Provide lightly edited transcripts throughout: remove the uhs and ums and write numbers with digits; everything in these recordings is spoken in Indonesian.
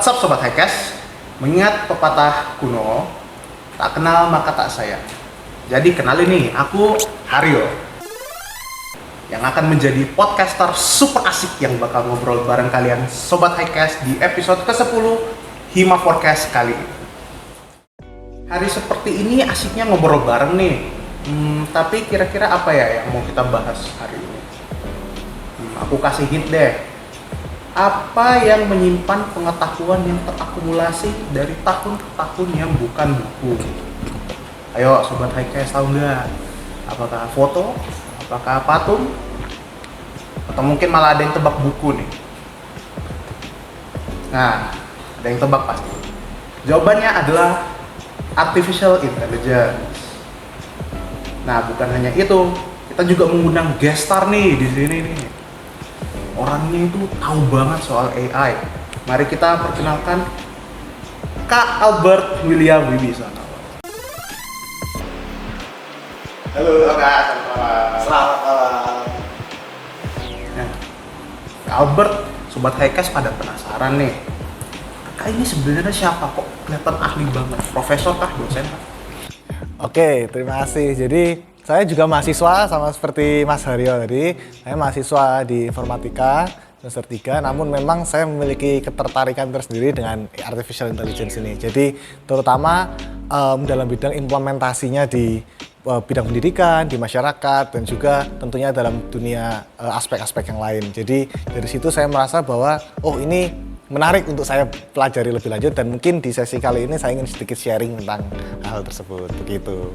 What's up Sobat Highcast? Mengingat pepatah kuno, tak kenal maka tak sayang. Jadi kenalin nih, aku Haryo yang akan menjadi podcaster super asik yang bakal ngobrol bareng kalian Sobat Highcast di episode ke-10 Hima Forecast kali ini. Hari seperti ini asiknya ngobrol bareng nih. Tapi kira-kira apa ya yang mau kita bahas hari ini? Aku kasih hint deh. Apa yang menyimpan pengetahuan yang terakumulasi dari tahun ke tahun yang bukan buku? Ayo Sobat Highcast, tahu nggak? Apakah foto? Apakah patung? Atau mungkin malah ada yang tebak buku nih? Nah, ada yang tebak pasti. Jawabannya adalah Artificial Intelligence. Nah, bukan hanya itu, kita juga mengundang guest star nih di sini nih. Orangnya itu tahu banget soal AI. Mari kita perkenalkan Kak Albert William Wibisana. Halo Kak, selamat malam. Selamat malam. Nah, Kak Albert, Sobat Highcast pada penasaran nih. Kak ini sebenarnya siapa kok? Kelihatan ahli banget. Profesor kah? Dosen kah? Oke, terima kasih. Jadi saya juga mahasiswa sama seperti Mas Haryo tadi. Saya mahasiswa di informatika semester 3, namun memang saya memiliki ketertarikan tersendiri dengan artificial intelligence ini. Jadi terutama dalam bidang implementasinya di bidang pendidikan, di masyarakat, dan juga tentunya dalam dunia aspek-aspek yang lain. Jadi dari situ saya merasa bahwa ini menarik untuk saya pelajari lebih lanjut, dan mungkin di sesi kali ini saya ingin sedikit sharing tentang hal tersebut, begitu.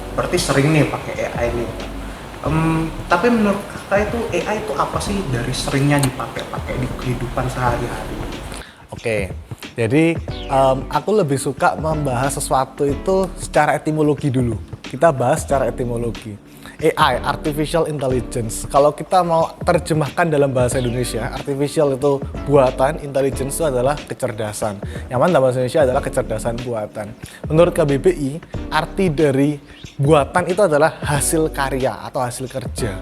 Berarti sering nih pakai AI nih. Tapi menurut kakak itu AI itu apa sih dari seringnya dipakai di kehidupan sehari-hari? Oke, jadi aku lebih suka membahas sesuatu itu secara etimologi dulu. Kita bahas secara etimologi. AI, Artificial Intelligence. Kalau kita mau terjemahkan dalam bahasa Indonesia, Artificial itu buatan, Intelligence itu adalah kecerdasan. Yang mana dalam bahasa Indonesia adalah kecerdasan buatan. Menurut KBBI, arti dari buatan itu adalah hasil karya atau hasil kerja.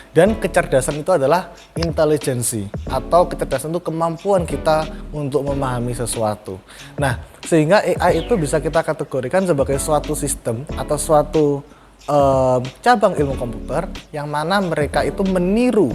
Dan kecerdasan itu adalah intelijensi atau kecerdasan itu kemampuan kita untuk memahami sesuatu. Nah, sehingga AI itu bisa kita kategorikan sebagai suatu sistem atau suatu cabang ilmu komputer yang mana mereka itu meniru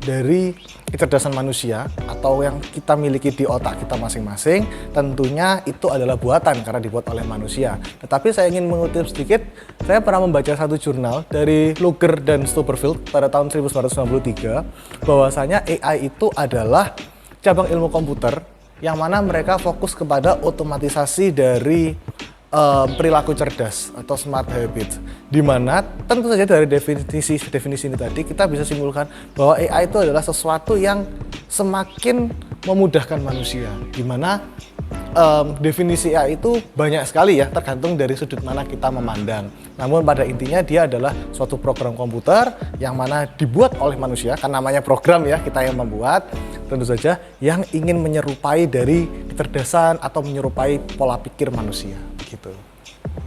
dari kecerdasan manusia atau yang kita miliki di otak kita masing-masing. Tentunya itu adalah buatan karena dibuat oleh manusia. Tetapi saya ingin mengutip sedikit, saya pernah membaca satu jurnal dari Luger dan Stuberfield pada tahun 1993 bahwasanya AI itu adalah cabang ilmu komputer yang mana mereka fokus kepada otomatisasi dari perilaku cerdas atau smart habits, di mana tentu saja dari definisi ini tadi kita bisa simpulkan bahwa AI itu adalah sesuatu yang semakin memudahkan manusia, di mana definisi AI itu banyak sekali ya, tergantung dari sudut mana kita memandang. Namun pada intinya dia adalah suatu program komputer yang mana dibuat oleh manusia, kan namanya program ya, kita yang membuat, tentu saja yang ingin menyerupai dari kecerdasan atau menyerupai pola pikir manusia gitu.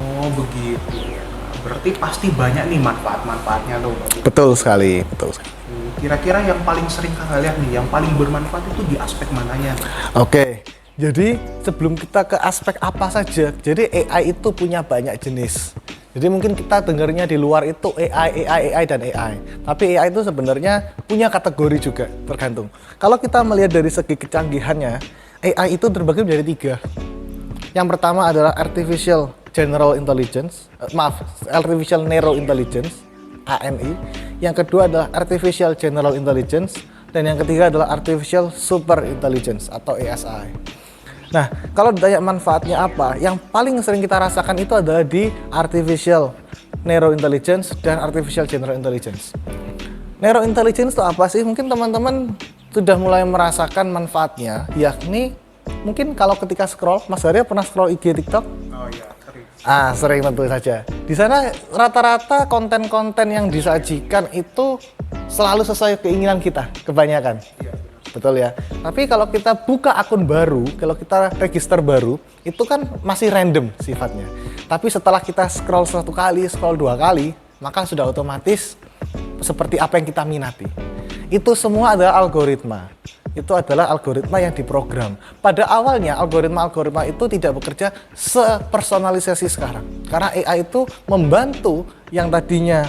Oh begitu. Berarti pasti banyak nih manfaat-manfaatnya loh. Betul sekali, betul sekali. Kira-kira yang paling sering kakak lihat nih, yang paling bermanfaat itu di aspek mananya? Oke, jadi sebelum kita ke aspek apa saja, jadi AI itu punya banyak jenis. Jadi mungkin kita dengarnya di luar itu AI, dan AI. Tapi AI itu sebenarnya punya kategori juga, tergantung. Kalau kita melihat dari segi kecanggihannya, AI itu terbagi menjadi 3. Yang pertama adalah Artificial Narrow Intelligence, ANI. Yang kedua adalah Artificial General Intelligence, dan yang ketiga adalah Artificial Super Intelligence atau ASI. Nah, kalau ditanya manfaatnya apa, yang paling sering kita rasakan itu adalah di Artificial Narrow Intelligence dan Artificial General Intelligence. Narrow Intelligence itu apa sih? Mungkin teman-teman sudah mulai merasakan manfaatnya, yakni mungkin kalau ketika scroll, Mas Arya pernah scroll IG TikTok? Oh iya, sering. Sering tentu saja. Di sana rata-rata konten-konten yang disajikan itu selalu sesuai keinginan kita, kebanyakan. Iya. Betul ya. Tapi kalau kita buka akun baru, kalau kita register baru, itu kan masih random sifatnya. Tapi setelah kita scroll 1 kali, scroll 2 kali, maka sudah otomatis seperti apa yang kita minati. Itu semua adalah algoritma. itu adalah algoritma yang diprogram. Pada awalnya algoritma itu tidak bekerja sepersonalisasi sekarang. Karena AI itu membantu yang tadinya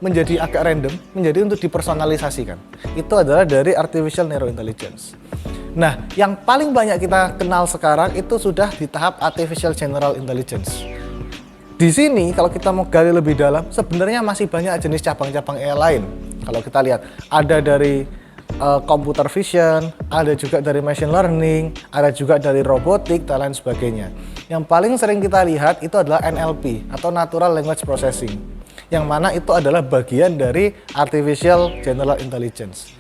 menjadi agak random, menjadi untuk dipersonalisasikan. Itu adalah dari artificial neurointelligence. Nah, yang paling banyak kita kenal sekarang itu sudah di tahap artificial general intelligence. Di sini kalau kita mau gali lebih dalam, sebenarnya masih banyak jenis cabang-cabang AI lain. Kalau kita lihat, ada dari computer vision, ada juga dari machine learning, ada juga dari robotik dan lain sebagainya. Yang paling sering kita lihat itu adalah NLP atau Natural Language Processing, yang mana itu adalah bagian dari artificial general intelligence.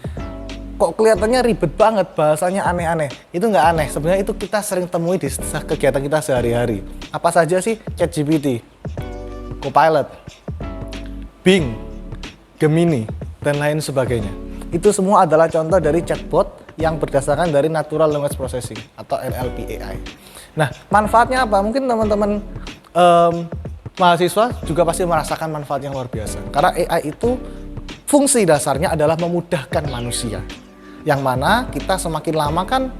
Kok kelihatannya ribet banget, bahasanya aneh-aneh? Itu nggak aneh, sebenarnya itu kita sering temui di kegiatan kita sehari-hari. Apa saja sih? ChatGPT, Copilot, Bing, Gemini, dan lain sebagainya. Itu semua adalah contoh dari chatbot yang berdasarkan dari Natural Language Processing atau NLP AI. Nah, manfaatnya apa? Mungkin teman-teman mahasiswa juga pasti merasakan manfaat yang luar biasa. Karena AI itu fungsi dasarnya adalah memudahkan manusia. Yang mana kita semakin lama kan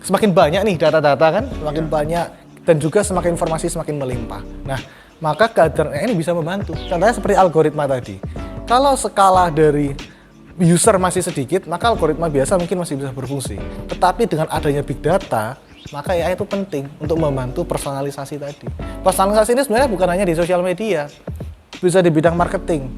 semakin banyak nih data-data kan, semakin banyak dan juga semakin informasi semakin melimpah. Nah, maka kehadiran AI ini bisa membantu. Contohnya seperti algoritma tadi. Kalau skala dari user masih sedikit, maka algoritma biasa mungkin masih bisa berfungsi. Tetapi dengan adanya big data, maka AI itu penting untuk membantu personalisasi tadi. Personalisasi ini sebenarnya bukan hanya di sosial media, bisa di bidang marketing.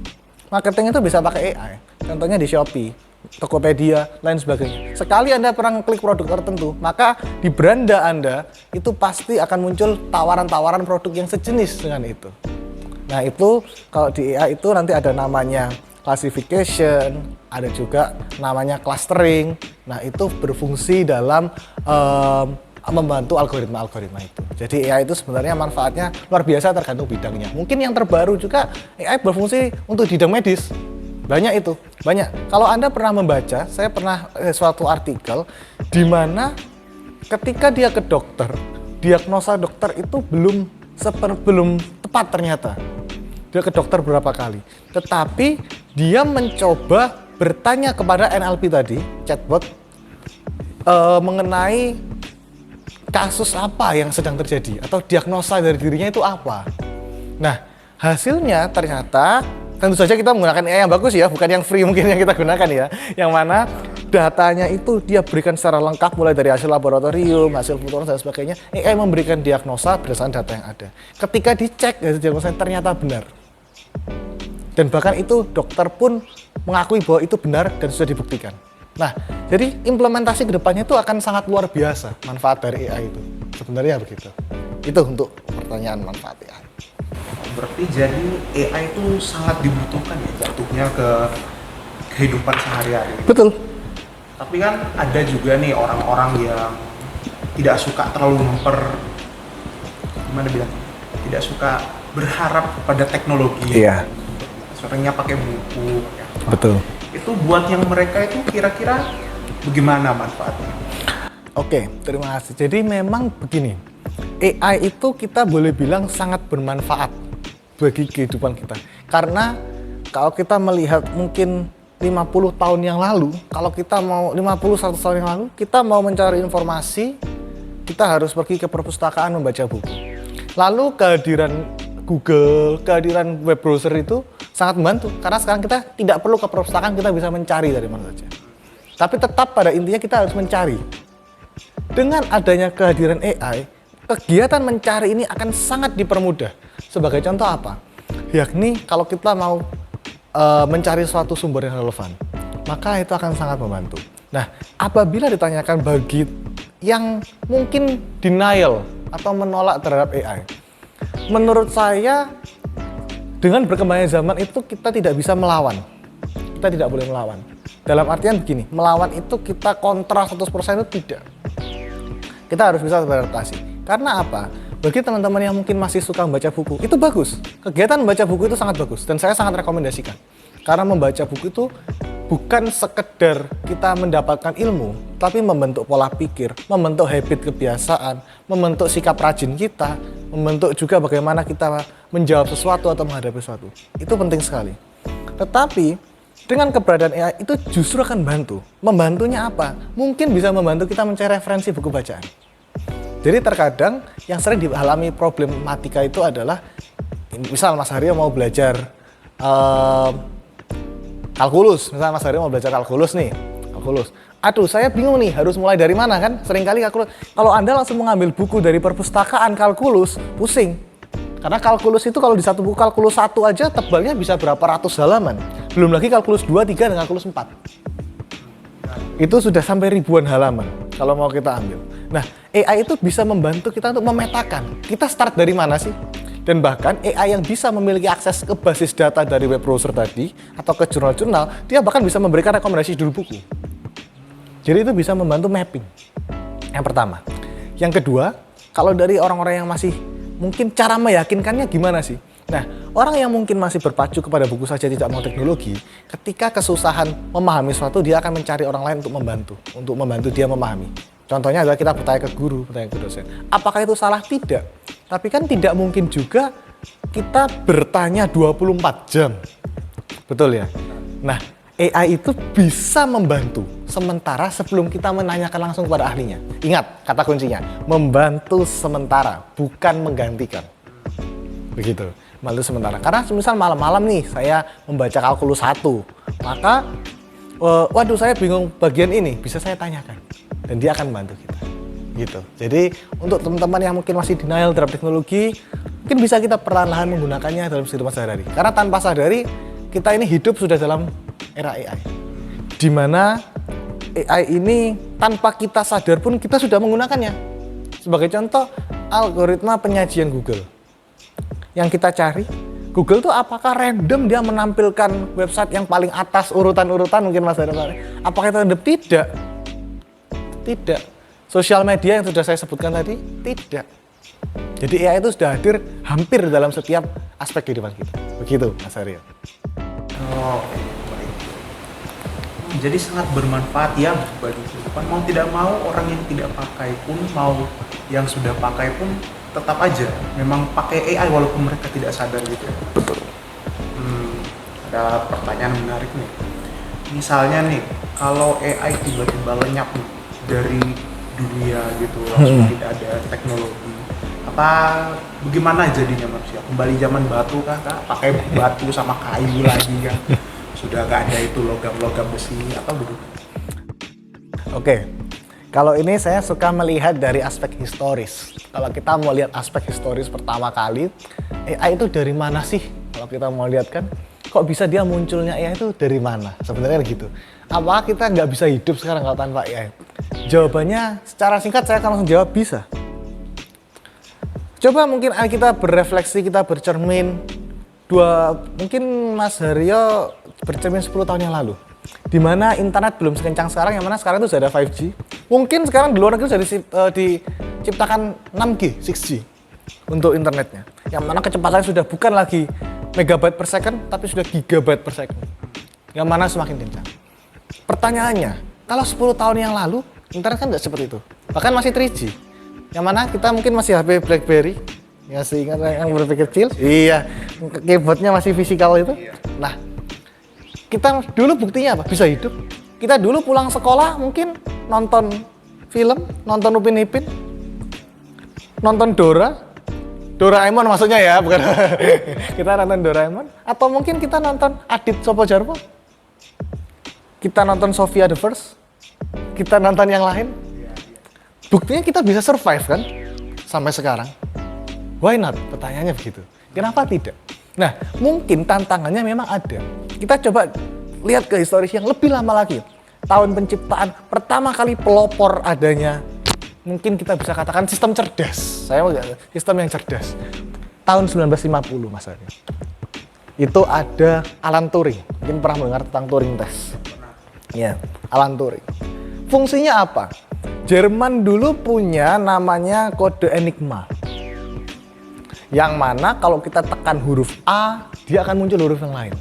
Marketing itu bisa pakai AI. Contohnya di Shopee, Tokopedia, lain sebagainya. Sekali Anda pernah klik produk tertentu, maka di beranda Anda itu pasti akan muncul tawaran-tawaran produk yang sejenis dengan itu. Nah itu kalau di AI itu nanti ada namanya classification, ada juga namanya clustering. Nah itu berfungsi dalam membantu algoritma-algoritma itu. Jadi AI itu sebenarnya manfaatnya luar biasa tergantung bidangnya. Mungkin yang terbaru juga AI berfungsi untuk bidang medis. Banyak itu, banyak. Kalau Anda pernah membaca, saya pernah suatu artikel di mana ketika dia ke dokter, diagnosa dokter itu belum tepat ternyata. Dia ke dokter berapa kali. Tetapi dia mencoba bertanya kepada NLP tadi, chatbot, mengenai kasus apa yang sedang terjadi atau diagnosa dari dirinya itu apa. Nah, hasilnya ternyata tentu saja kita menggunakan AI yang bagus ya, bukan yang free mungkin yang kita gunakan ya. Yang mana datanya itu dia berikan secara lengkap mulai dari hasil laboratorium, hasil foto dan sebagainya. AI memberikan diagnosa berdasarkan data yang ada. Ketika dicek hasil diagnosa ternyata benar. Dan bahkan itu dokter pun mengakui bahwa itu benar dan sudah dibuktikan. Nah, jadi implementasi kedepannya itu akan sangat luar biasa manfaat dari AI itu. Sebenarnya begitu. Itu untuk pertanyaan manfaat AI. Berarti jadi AI itu sangat dibutuhkan ya jatuhnya ke kehidupan sehari-hari. Betul. Tapi kan ada juga nih orang-orang yang tidak suka terlalu tidak suka berharap pada teknologi. Iya. Seringnya pakai buku. Ya. Betul. Itu buat yang mereka itu kira-kira bagaimana manfaatnya? Oke, terima kasih. Jadi memang begini, AI itu kita boleh bilang sangat bermanfaat bagi kehidupan kita. Karena kalau kita melihat mungkin 50 tahun yang lalu, kalau kita mau 50-100 tahun yang lalu, kita mau mencari informasi, kita harus pergi ke perpustakaan membaca buku. Lalu kehadiran Google, kehadiran web browser itu sangat membantu. Karena sekarang kita tidak perlu ke perpustakaan, kita bisa mencari dari mana saja. Tapi tetap pada intinya kita harus mencari. Dengan adanya kehadiran AI, kegiatan mencari ini akan sangat dipermudah. Sebagai contoh apa? Yakni kalau kita mau mencari suatu sumber yang relevan, maka itu akan sangat membantu. Nah, apabila ditanyakan bagi yang mungkin denial atau menolak terhadap AI, menurut saya dengan berkembangnya zaman itu kita tidak bisa melawan. Kita tidak boleh melawan. Dalam artian begini, melawan itu kita kontra 100% itu tidak. Kita harus bisa beradaptasi. Karena apa? Bagi teman-teman yang mungkin masih suka membaca buku, itu bagus. Kegiatan membaca buku itu sangat bagus dan saya sangat rekomendasikan. Karena membaca buku itu bukan sekedar kita mendapatkan ilmu, tapi membentuk pola pikir, membentuk habit kebiasaan, membentuk sikap rajin kita, membentuk juga bagaimana kita menjawab sesuatu atau menghadapi sesuatu. Itu penting sekali. Tetapi Dengan keberadaan AI itu justru akan bantu. Membantunya apa? Mungkin bisa membantu kita mencari referensi buku bacaan. Jadi terkadang yang sering dialami problematika itu adalah, misal Mas Haryo mau belajar kalkulus. Misal Mas Haryo mau belajar kalkulus nih. Aduh, saya bingung nih, harus mulai dari mana kan? Seringkali kalkulus. Kalau Anda langsung mengambil buku dari perpustakaan kalkulus, pusing. Karena kalkulus itu kalau di satu buku kalkulus 1 aja tebalnya bisa berapa ratus halaman. Belum lagi kalkulus 2, 3, dan kalkulus 4. Itu sudah sampai ribuan halaman kalau mau kita ambil. Nah, AI itu bisa membantu kita untuk memetakan. Kita start dari mana sih? Dan bahkan AI yang bisa memiliki akses ke basis data dari web browser tadi atau ke jurnal-jurnal, dia bahkan bisa memberikan rekomendasi judul buku. Jadi itu bisa membantu mapping. Yang pertama. Yang kedua, kalau dari orang-orang yang masih mungkin cara meyakinkannya gimana sih? Nah, orang yang mungkin masih berpacu kepada buku saja tidak mau teknologi, ketika kesusahan memahami sesuatu, dia akan mencari orang lain untuk membantu dia memahami. Contohnya adalah kita bertanya ke guru, bertanya ke dosen. Apakah itu salah? Tidak. Tapi kan tidak mungkin juga kita bertanya 24 jam. Betul ya? Nah, AI itu bisa membantu, sementara sebelum kita menanyakan langsung kepada ahlinya. Ingat, kata kuncinya, membantu sementara, bukan menggantikan. Begitu, membantu sementara. Karena misal malam-malam nih, saya membaca kalkulus 1, maka, waduh saya bingung bagian ini, bisa saya tanyakan. Dan dia akan membantu kita. Gitu. Jadi, untuk teman-teman yang mungkin masih denial terhadap teknologi, mungkin bisa kita perlahan-lahan menggunakannya dalam kehidupan sehari-hari. Karena tanpa sadari, kita ini hidup sudah dalam era AI, di mana AI ini tanpa kita sadar pun kita sudah menggunakannya. Sebagai contoh, algoritma penyajian Google. Yang kita cari, Google tuh apakah random dia menampilkan website yang paling atas urutan-urutan mungkin Mas Haryo? Apakah itu random? Tidak. Tidak. Sosial media yang sudah saya sebutkan tadi, tidak. Jadi AI itu sudah hadir hampir dalam setiap aspek kehidupan kita. Begitu, Mas Haryo. Oh, baik. Jadi sangat bermanfaat ya bagi kehidupan. Mau tidak mau, orang yang tidak pakai pun, mau yang sudah pakai pun, tetap aja memang pakai AI walaupun mereka tidak sadar gitu ya. Betul. Ada pertanyaan menarik nih. Misalnya nih, kalau AI tiba-tiba lenyap nih dari dunia gitu, langsung tidak ada teknologi, bagaimana jadinya manusia? Kembali zaman batu kah? Pakai batu sama kayu lagi kan? Sudah gak ada itu logam-logam besi atau begitu? Oke, kalau ini saya suka melihat dari aspek historis. Kalau kita mau lihat aspek historis pertama kali, AI itu dari mana sih? Kalau kita mau lihat kan, kok bisa dia munculnya AI itu dari mana? Sebenarnya gitu. Apakah kita nggak bisa hidup sekarang kalau tanpa AI? Jawabannya secara singkat saya akan langsung jawab bisa. Coba mungkin kita berefleksi, kita bercermin. Mungkin Mas Haryo bercermin 10 tahun yang lalu. Di mana internet belum sekencang sekarang, yang mana sekarang itu sudah ada 5G. Mungkin sekarang di luar negeri sudah diciptakan 6G, 6G untuk internetnya. Yang mana kecepatannya sudah bukan lagi megabyte per second, tapi sudah gigabyte per second. Yang mana semakin kencang. Pertanyaannya, kalau 10 tahun yang lalu, internet kan tidak seperti itu. Bahkan masih 3G. Yang mana kita mungkin masih HP BlackBerry. Masih ingat yang berpikir kecil? Iya, keyboardnya masih fisikal itu. Nah, kita dulu buktinya apa? Bisa hidup. Kita dulu pulang sekolah mungkin nonton film, nonton Upin Ipin, nonton Doraemon maksudnya ya, bukan kita nonton Doraemon. Atau mungkin kita nonton Adit Sopo Jarwo. Kita nonton Sofia the First. Kita nonton yang lain. Buktinya kita bisa survive kan sampai sekarang. Why not? Pertanyaannya begitu. Kenapa tidak? Nah, mungkin tantangannya memang ada. Kita coba lihat ke historis yang lebih lama lagi. Tahun penciptaan pertama kali pelopor adanya, mungkin kita bisa katakan sistem cerdas. Sistem yang cerdas. Tahun 1950, Mas Arya. Itu ada Alan Turing. Mungkin pernah mendengar tentang Turing test. Ya, Alan Turing. Fungsinya apa? Jerman dulu punya namanya kode Enigma. Yang mana kalau kita tekan huruf A, dia akan muncul huruf yang lain.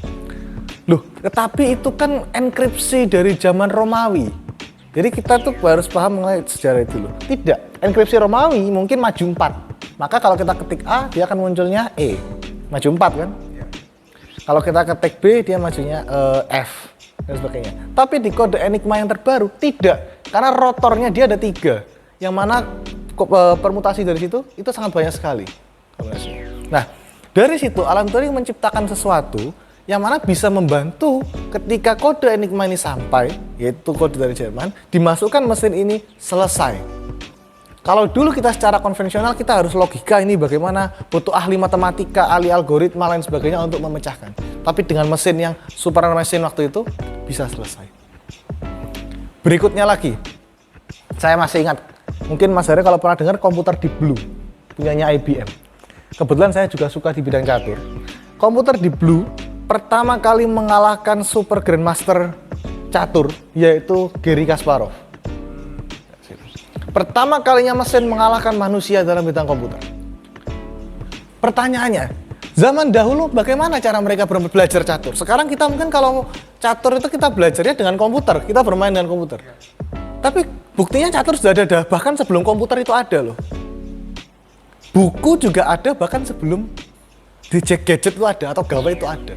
Loh, tetapi itu kan enkripsi dari zaman Romawi. Jadi kita tuh harus paham mengenai sejarah itu loh. Tidak, enkripsi Romawi mungkin maju 4. Maka kalau kita ketik A, dia akan munculnya E. Maju 4 kan? Kalau kita ketik B, dia majunya F. dan sebagainya. Tapi di kode Enigma yang terbaru tidak, karena rotornya dia ada 3, yang mana permutasi dari situ itu sangat banyak sekali. Nah, dari situ Alan Turing menciptakan sesuatu yang mana bisa membantu ketika kode Enigma ini sampai, yaitu kode dari Jerman, dimasukkan mesin ini selesai. Kalau dulu kita secara konvensional kita harus logika ini bagaimana, butuh ahli matematika, ahli algoritma lain sebagainya untuk memecahkan. Tapi dengan mesin yang super mesin waktu itu bisa selesai. Berikutnya lagi, saya masih ingat, mungkin Mas Heri kalau pernah dengar komputer Deep Blue punyanya IBM. Kebetulan saya juga suka di bidang catur. Komputer Deep Blue pertama kali mengalahkan super grandmaster catur, yaitu Garry Kasparov. Pertama kalinya mesin mengalahkan manusia dalam bidang komputer. Pertanyaannya, zaman dahulu bagaimana cara mereka belajar catur? Sekarang kita mungkin kalau catur itu kita belajarnya dengan komputer, kita bermain dengan komputer. Tapi buktinya catur sudah ada, bahkan sebelum komputer itu ada loh. Buku juga ada, bahkan sebelum gadget itu ada, atau gawai itu ada.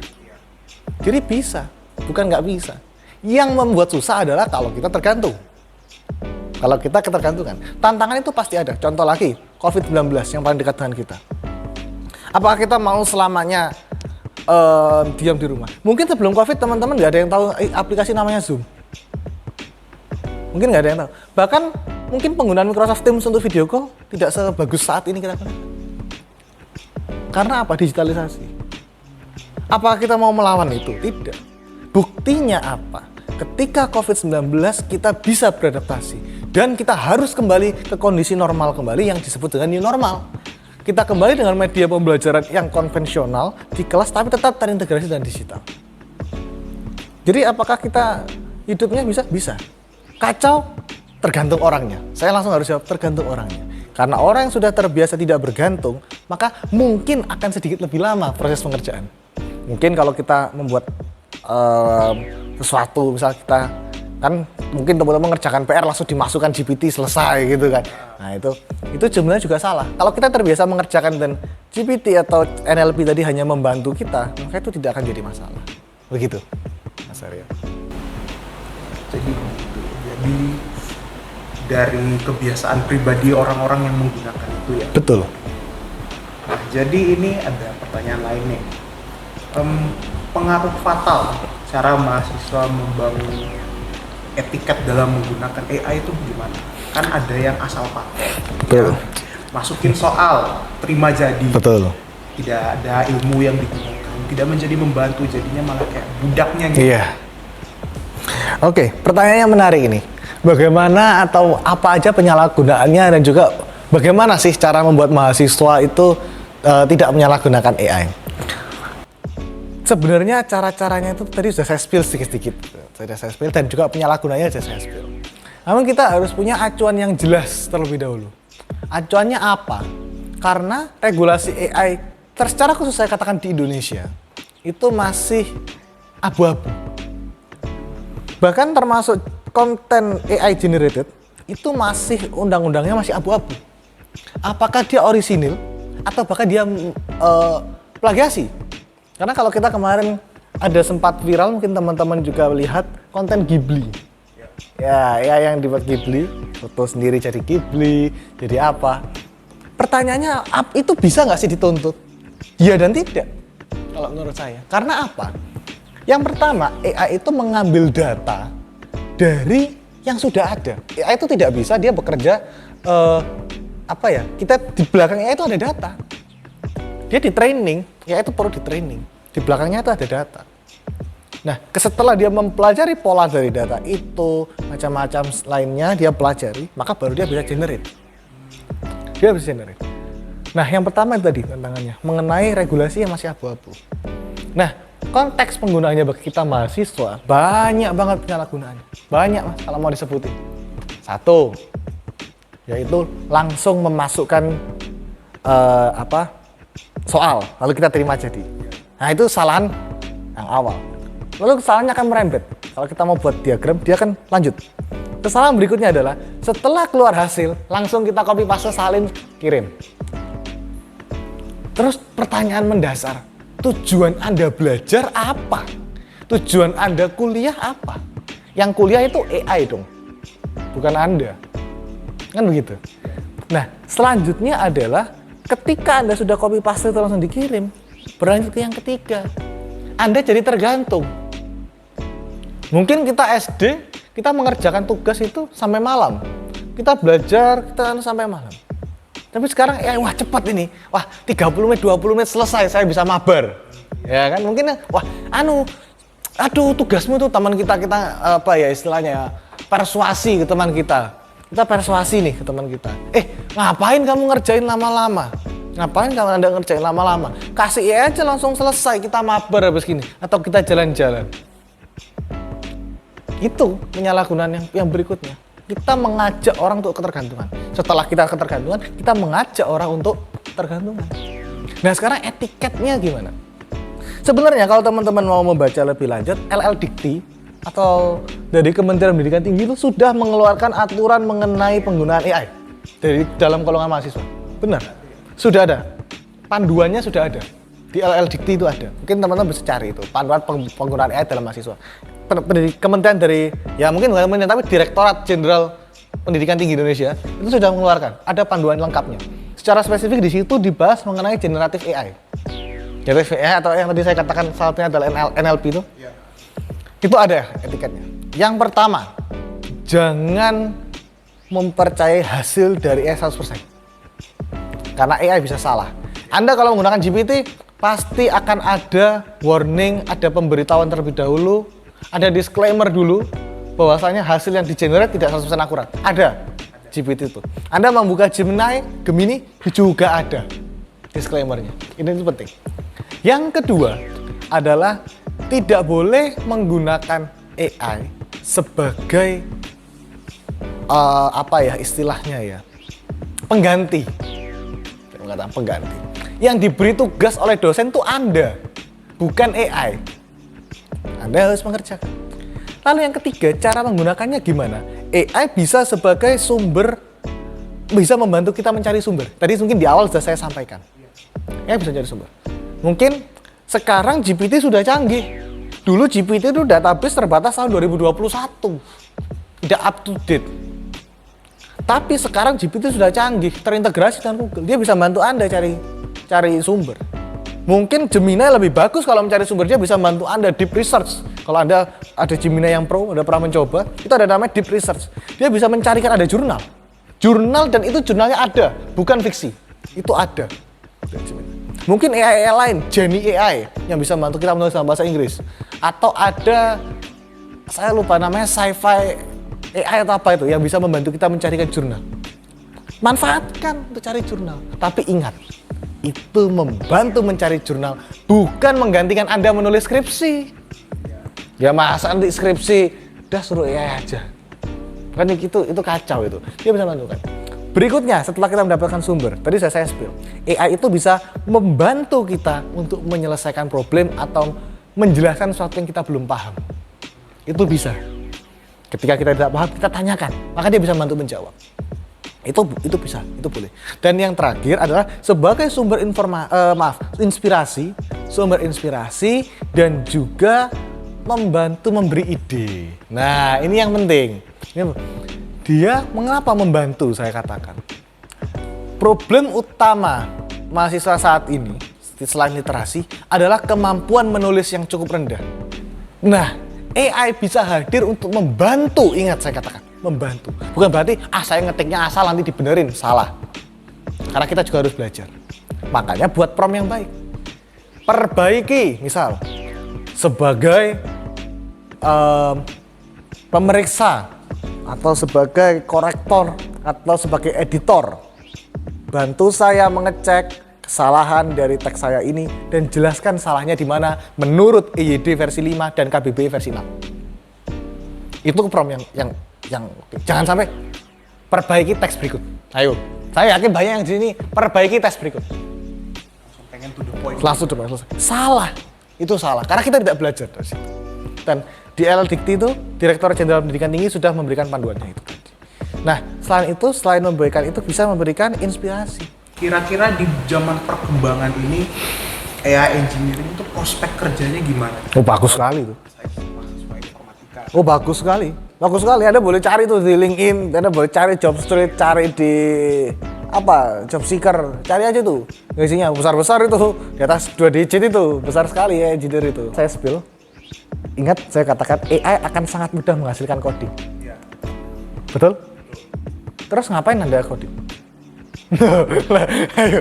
Jadi bisa, bukan nggak bisa. Yang membuat susah adalah kalau kita tergantung. Kalau kita ketergantungan, tantangan itu pasti ada. Contoh lagi, COVID-19 yang paling dekat dengan kita. Apakah kita mau selamanya diam di rumah? Mungkin sebelum COVID teman-teman nggak ada yang tahu aplikasi namanya Zoom. Mungkin nggak ada yang tahu. Bahkan mungkin penggunaan Microsoft Teams untuk video call tidak sebagus saat ini kita gunakan. Karena apa? Digitalisasi. Apakah kita mau melawan itu? Tidak. Buktinya apa? Ketika COVID-19 kita bisa beradaptasi. Dan kita harus kembali ke kondisi normal kembali yang disebut dengan new normal. Kita kembali dengan media pembelajaran yang konvensional di kelas tapi tetap terintegrasi dengan digital. Jadi apakah kita hidupnya bisa? Bisa. Kacau? Tergantung orangnya. Saya langsung harus jawab tergantung orangnya. Karena orang yang sudah terbiasa tidak bergantung, maka mungkin akan sedikit lebih lama proses pengerjaan. Mungkin kalau kita membuat sesuatu, misal kita kan mungkin teman-teman mengerjakan PR langsung dimasukkan GPT selesai gitu kan. Nah itu jumlahnya juga salah. Kalau kita terbiasa mengerjakan dan GPT atau NLP tadi hanya membantu kita, maka itu tidak akan jadi masalah. Begitu, Mas Aryo. Jadi dari kebiasaan pribadi orang-orang yang menggunakan itu ya. Betul. Nah, jadi ini ada pertanyaan lain nih. Pengaruh fatal cara mahasiswa membangun etiket dalam menggunakan AI itu gimana? Kan ada yang asal pakai. Betul. Masukin soal, terima jadi. Betul. Tidak ada ilmu yang digunakan, tidak menjadi membantu, jadinya malah kayak budaknya gitu. Iya. Oke, pertanyaannya menarik ini. Bagaimana atau apa aja penyalahgunaannya dan juga bagaimana sih cara membuat mahasiswa itu tidak menyalahgunakan AI? Sebenarnya cara-caranya itu tadi sudah saya spill sedikit-sedikit. Sudah saya spill dan juga penyalahgunanya sudah saya spill. Namun kita harus punya acuan yang jelas terlebih dahulu. Acuannya apa? Karena regulasi AI, secara khusus saya katakan di Indonesia, itu masih abu-abu. Bahkan termasuk konten AI generated, itu masih undang-undangnya masih abu-abu. Apakah dia orisinil atau bahkan dia plagiasi? Karena kalau kita kemarin ada sempat viral, mungkin teman-teman juga lihat konten Ghibli. Ya yang dibuat Ghibli, foto sendiri jadi Ghibli, jadi apa? Pertanyaannya, itu bisa nggak sih dituntut? Ya dan tidak, kalau menurut saya. Karena apa? Yang pertama, AI itu mengambil data dari yang sudah ada. AI itu tidak bisa, dia bekerja, kita di belakang AI itu ada data. Dia di training, ya itu perlu di training. Di belakangnya itu ada data. Nah, setelah dia mempelajari pola dari data itu, macam-macam lainnya dia pelajari, maka baru dia bisa generate. Dia bisa generate. Nah, yang pertama itu tadi tantangannya, mengenai regulasi yang masih abu-abu. Nah, konteks penggunaannya bagi kita mahasiswa, banyak banget penyalahgunaannya. Banyak Mas, kalau mau disebutin. Satu, yaitu langsung memasukkan soal, lalu kita terima jadi. Nah itu kesalahan yang awal. Lalu kesalahannya akan merembet. Kalau kita mau buat diagram, dia akan lanjut. Kesalahan berikutnya adalah setelah keluar hasil, langsung kita copy paste, salin, kirim. Terus pertanyaan mendasar, tujuan Anda belajar apa? Tujuan Anda kuliah apa? Yang kuliah itu AI dong, bukan Anda. Kan begitu. Nah, selanjutnya adalah ketika Anda sudah copy paste itu langsung dikirim, berlanjut ke yang ketiga. Anda jadi tergantung. Mungkin kita SD, kita mengerjakan tugas itu sampai malam. Kita belajar, kita sampai malam. Tapi sekarang wah cepat ini. Wah, 30 menit, 20 menit selesai, saya bisa mabar. Ya kan? Mungkin wah, aduh tugasmu tuh teman kita apa ya istilahnya? Persuasi ke teman kita. Kita persuasi nih ke teman kita. Ngapain kamu ngerjain lama-lama? Ngapain kamu Anda ngerjain lama-lama? Kasih aja langsung selesai, kita mabar habis gini. Atau kita jalan-jalan. Itu penyalahgunaan yang berikutnya. Kita mengajak orang untuk ketergantungan. Setelah kita ketergantungan, kita mengajak orang untuk tergantungan. Nah sekarang etiketnya gimana? Sebenarnya kalau teman-teman mau membaca lebih lanjut, LL Dikti atau dari Kementerian Pendidikan Tinggi itu sudah mengeluarkan aturan mengenai penggunaan AI dari dalam golongan mahasiswa. Benar, sudah ada. Panduannya sudah ada. Di LL Dikti itu ada. Mungkin teman-teman bisa cari itu, panduan penggunaan AI dalam mahasiswa. Kementerian dari, ya mungkin bukan kementerian, tapi Direktorat Jenderal Pendidikan Tinggi Indonesia itu sudah mengeluarkan, ada panduan lengkapnya. Secara spesifik di situ dibahas mengenai generatif AI. Generatif AI atau yang tadi saya katakan salah satunya adalah NLP itu. Itu ada etiketnya. Yang pertama, jangan mempercayai hasil dari AI 100%. Karena AI bisa salah. Anda kalau menggunakan GPT, pasti akan ada warning, ada pemberitahuan terlebih dahulu, ada disclaimer dulu, bahwasanya hasil yang di-generate tidak 100% akurat. Ada GPT itu. Anda membuka Gemini juga ada disclaimernya. Ini penting. Yang kedua adalah tidak boleh menggunakan AI sebagai pengganti. Pengganti. Yang diberi tugas oleh dosen itu Anda, bukan AI. Anda harus mengerjakan. Lalu yang ketiga, cara menggunakannya gimana? AI bisa sebagai sumber, bisa membantu kita mencari sumber. Tadi mungkin di awal sudah saya sampaikan. AI bisa mencari sumber. Mungkin sekarang GPT sudah canggih. Dulu GPT itu database terbatas tahun 2021. Tidak up to date. Tapi sekarang GPT sudah canggih, terintegrasi dengan Google. Dia bisa bantu Anda cari sumber. Mungkin Gemini lebih bagus kalau mencari sumber, dia bisa bantu Anda deep research. Kalau Anda ada Gemini yang pro, Anda pernah mencoba, itu ada namanya deep research. Dia bisa mencarikan ada jurnal. Dan itu jurnalnya ada, bukan fiksi. Itu ada. Mungkin AI lain, Jenny AI yang bisa membantu kita menulis dalam bahasa Inggris. Atau ada, saya lupa namanya, sci-fi AI atau apa itu, yang bisa membantu kita mencarikan jurnal. Manfaatkan untuk cari jurnal. Tapi ingat, itu membantu mencari jurnal, bukan menggantikan Anda menulis skripsi. Ya masa nanti skripsi, udah suruh AI aja. Kan itu kacau itu. Dia bisa menentukan. Berikutnya, setelah kita mendapatkan sumber, tadi saya spill, AI itu bisa membantu kita untuk menyelesaikan problem atau menjelaskan sesuatu yang kita belum paham. Itu bisa. Ketika kita tidak paham, kita tanyakan, maka dia bisa membantu menjawab. Itu bisa, itu boleh. Dan yang terakhir adalah sebagai sumber inspirasi dan juga membantu memberi ide. Nah, ini yang penting. Dia mengapa membantu, saya katakan. Problem utama mahasiswa saat ini, selain literasi, adalah kemampuan menulis yang cukup rendah. Nah, AI bisa hadir untuk membantu, ingat saya katakan, membantu. Bukan berarti, saya ngetiknya asal nanti dibenerin, salah. Karena kita juga harus belajar. Makanya buat prompt yang baik. Perbaiki, misal, sebagai pemeriksa, atau sebagai korektor, atau sebagai editor. Bantu saya mengecek kesalahan dari teks saya ini dan jelaskan salahnya di mana menurut EYD versi 5 dan KBBI versi 6. Itu prompt yang jangan sampai perbaiki teks berikut. Ayo, saya yakin banyak yang di sini perbaiki teks berikut. Pengen to the point. Langsung to the point. Salah. Itu salah karena kita tidak belajar dari situ. Dan di LL Dikti itu, Direktorat Jenderal Pendidikan Tinggi sudah memberikan panduannya itu tadi. Nah, selain memberikan itu bisa memberikan inspirasi. Kira-kira di zaman perkembangan ini, AI engineering itu prospek kerjanya gimana? Oh bagus sekali tuh. Saya mahasiswa informatika. Oh bagus sekali. Bagus sekali. Anda boleh cari tuh di LinkedIn, Anda boleh cari job street, cari di apa job seeker, cari aja tuh. Gajinya besar-besar itu, di atas 2 digit itu, besar sekali ya engineer itu. Saya spill. Ingat saya katakan AI akan sangat mudah menghasilkan coding. Iya. Betul? Terus ngapain Anda coding? Ayo.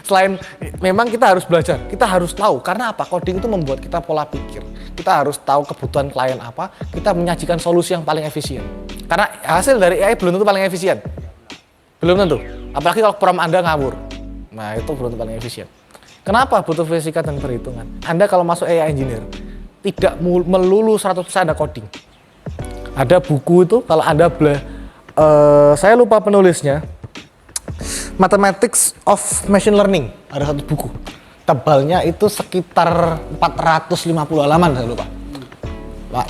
Selain memang kita harus belajar, kita harus tahu karena apa? Coding itu membuat kita pola pikir. Kita harus tahu kebutuhan klien apa, kita menyajikan solusi yang paling efisien. Karena hasil dari AI belum tentu paling efisien. Belum tentu. Apalagi kalau prompt Anda ngawur. Nah, itu belum tentu paling efisien. Kenapa butuh fisika dan perhitungan? Anda kalau masuk AI engineer tidak melulu 100% Anda coding. Ada buku itu kalau Anda saya lupa penulisnya. Mathematics of Machine Learning, ada satu buku. Tebalnya itu sekitar 450 halaman, saya lupa.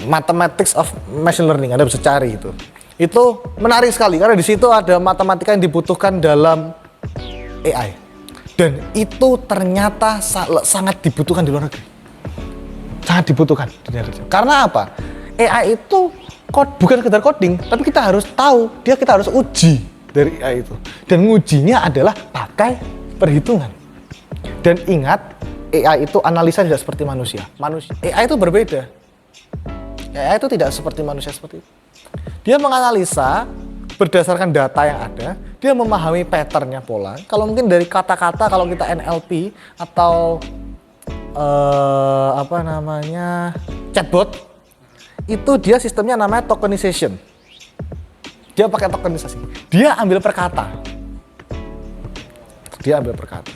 Mathematics of Machine Learning, Anda bisa cari itu. Itu menarik sekali karena di situ ada matematika yang dibutuhkan dalam AI. Dan itu ternyata sangat dibutuhkan di luar negeri. Sangat dibutuhkan di luar negeri. Karena apa? AI itu bukan sekedar coding, tapi kita harus tahu, kita harus uji dari AI itu. Dan ngujinya adalah pakai perhitungan. Dan ingat, AI itu analisa tidak seperti manusia. AI itu berbeda. AI itu tidak seperti manusia seperti itu. Dia menganalisa berdasarkan data yang ada, dia memahami patternnya pola. Kalau mungkin dari kata-kata, kalau kita NLP atau chatbot, itu dia sistemnya namanya tokenization. Dia pakai tokenisasi. Dia ambil perkata.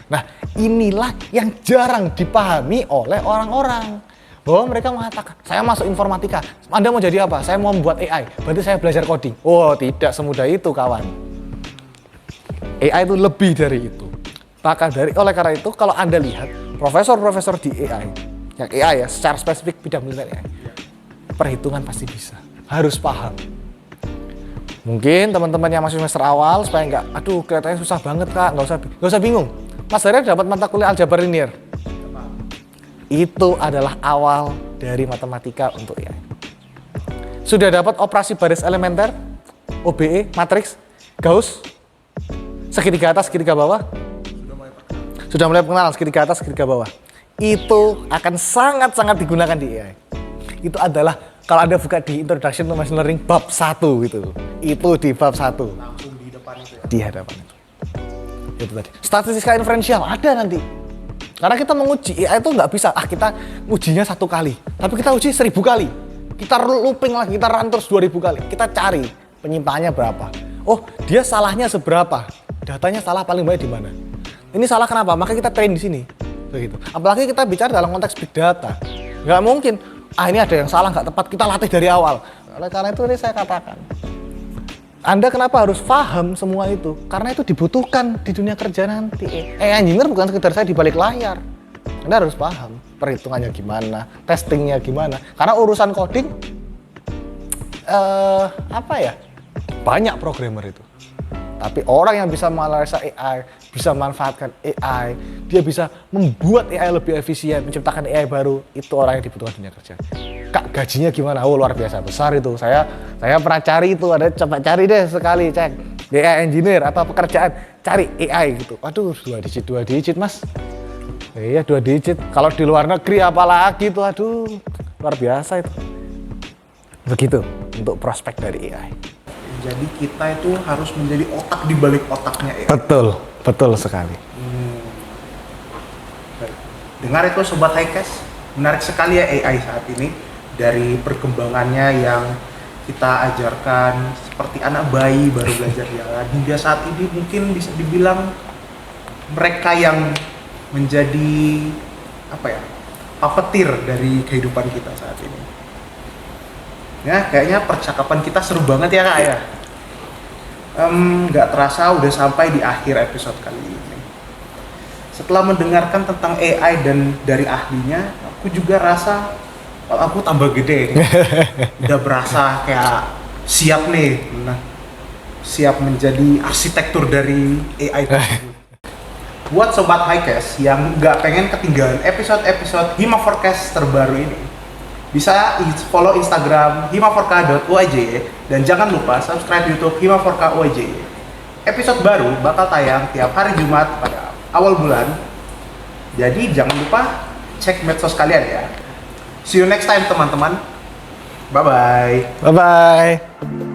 Nah, inilah yang jarang dipahami oleh orang-orang. Bahwa mereka mengatakan, saya masuk informatika. Anda mau jadi apa? Saya mau membuat AI. Berarti saya belajar coding. Oh, tidak semudah itu, kawan. AI itu lebih dari itu. Oleh karena itu, kalau Anda lihat profesor-profesor di AI, yang AI ya, secara spesifik bidang AI, perhitungan pasti bisa. Harus paham. Mungkin teman-teman yang masih semester awal supaya kelihatannya susah banget kak, nggak usah bingung. Mas Arya dapat mata kuliah aljabar linear. Itu adalah awal dari matematika untuk AI. Sudah dapat operasi baris elementer, OBE, matriks, Gauss, segitiga atas, segitiga bawah? Sudah mulai pengenalan segitiga atas, segitiga bawah. Itu akan sangat-sangat digunakan di AI. Itu adalah kalau Anda buka di Introduction to Machine Learning bab 1 gitu. Itu di bab 1. Langsung di depan itu ya? Di hadapan itu. Itu tadi. Statistika inferensial ada nanti. Karena kita menguji AI itu nggak bisa, kita ujinya 1 kali. Tapi kita uji 1000 kali. Kita looping lagi, kita run terus 2000 kali. Kita cari penyimpanannya berapa. Oh, dia salahnya seberapa? Datanya salah paling banyak di mana? Ini salah kenapa? Maka kita train di sini. Begitu. Apalagi kita bicara dalam konteks big data. Nggak mungkin, ini ada yang salah, nggak tepat, kita latih dari awal. Oleh karena itu ini saya katakan, Anda kenapa harus paham semua itu? Karena itu dibutuhkan di dunia kerja nanti. Engineer bukan sekedar saya di balik layar. Anda harus paham perhitungannya gimana, testingnya gimana. Karena urusan coding, banyak programmer itu. Tapi orang yang bisa menganalisa AI, bisa memanfaatkan AI, dia bisa membuat AI lebih efisien, menciptakan AI baru, itu orang yang dibutuhkan dunia kerja. Kak, gajinya gimana? Oh, luar biasa besar itu. Saya pernah cari itu, coba cari deh sekali, cek AI engineer atau pekerjaan, cari AI gitu. Aduh, 2 digit mas. Iya 2 digit. Kalau di luar negeri apalagi itu, aduh, luar biasa itu. Begitu untuk prospek dari AI. Jadi kita itu harus menjadi otak di balik otaknya AI. Betul sekali. Baik. Dengar itu Sobat Highcast, menarik sekali ya AI saat ini. Dari perkembangannya yang kita ajarkan seperti anak bayi baru belajar jalan, hingga saat ini mungkin bisa dibilang mereka yang menjadi puppeteer dari kehidupan kita saat ini. Ya, kayaknya percakapan kita seru banget ya kak ya. Nggak terasa udah sampai di akhir episode kali ini. Setelah mendengarkan tentang AI dan dari ahlinya, aku juga rasa aku tambah gede. Udah berasa kayak siap nih, siap menjadi arsitektur dari AI tersebut. buat Sobat Highcast yang nggak pengen ketinggalan episode-episod Hima Forecast terbaru ini, bisa follow Instagram himaforka.uij dan jangan lupa subscribe YouTube Himaforka UIJ. Episode baru bakal tayang tiap hari Jumat pada awal bulan. Jadi jangan lupa cek medsos kalian ya. See you next time teman-teman. Bye-bye. Bye-bye.